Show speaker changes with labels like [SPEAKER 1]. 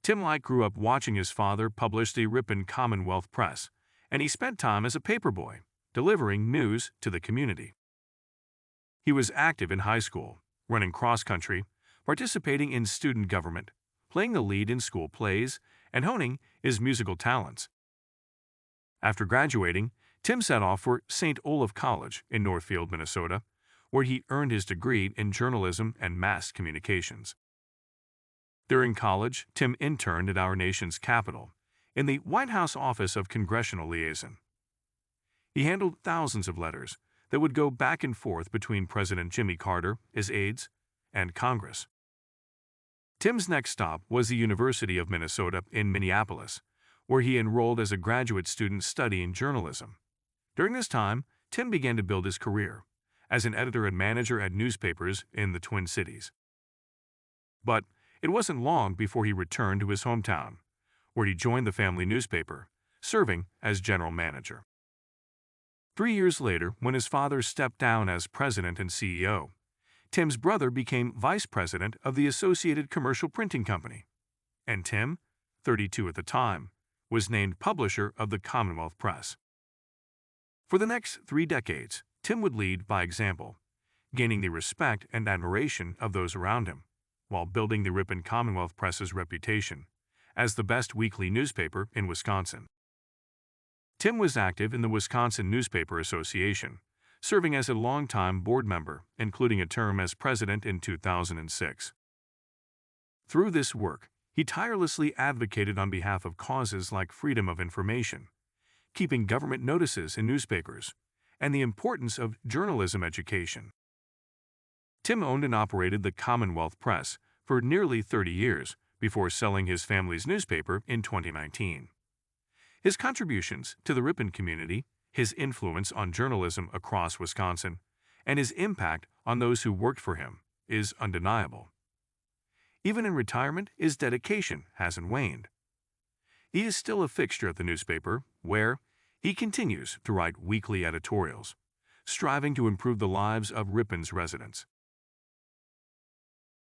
[SPEAKER 1] Tim Lyke grew up watching his father publish the Ripon Commonwealth Press, and he spent time as a paperboy, delivering news to the community. He was active in high school, running cross-country, participating in student government, playing the lead in school plays, and honing his musical talents. After graduating, Tim set off for St. Olaf College in Northfield, Minnesota, where he earned his degree in journalism and mass communications. During college, Tim interned at our nation's capital, in the White House Office of Congressional Liaison. He handled thousands of letters that would go back and forth between President Jimmy Carter, his aides, and Congress. Tim's next stop was the University of Minnesota in Minneapolis, where he enrolled as a graduate student studying journalism. During this time, Tim began to build his career as an editor and manager at newspapers in the Twin Cities. But it wasn't long before he returned to his hometown, where he joined the family newspaper, serving as general manager. 3 years later, when his father stepped down as president and CEO, Tim's brother became vice president of the Associated Commercial Printing Company, and Tim, 32 at the time, was named publisher of the Commonwealth Press. For the next 3 decades, Tim would lead by example, gaining the respect and admiration of those around him, while building the Ripon Commonwealth Press's reputation as the best weekly newspaper in Wisconsin. Tim was active in the Wisconsin Newspaper Association, serving as a longtime board member, including a term as president in 2006. Through this work, he tirelessly advocated on behalf of causes like freedom of information, keeping government notices in newspapers, and the importance of journalism education. Tim owned and operated the Commonwealth Press for nearly 30 years before selling his family's newspaper in 2019. His contributions to the Ripon community, his influence on journalism across Wisconsin, and his impact on those who worked for him is undeniable. Even in retirement, his dedication hasn't waned. He is still a fixture at the newspaper, where he continues to write weekly editorials, striving to improve the lives of Ripon's residents.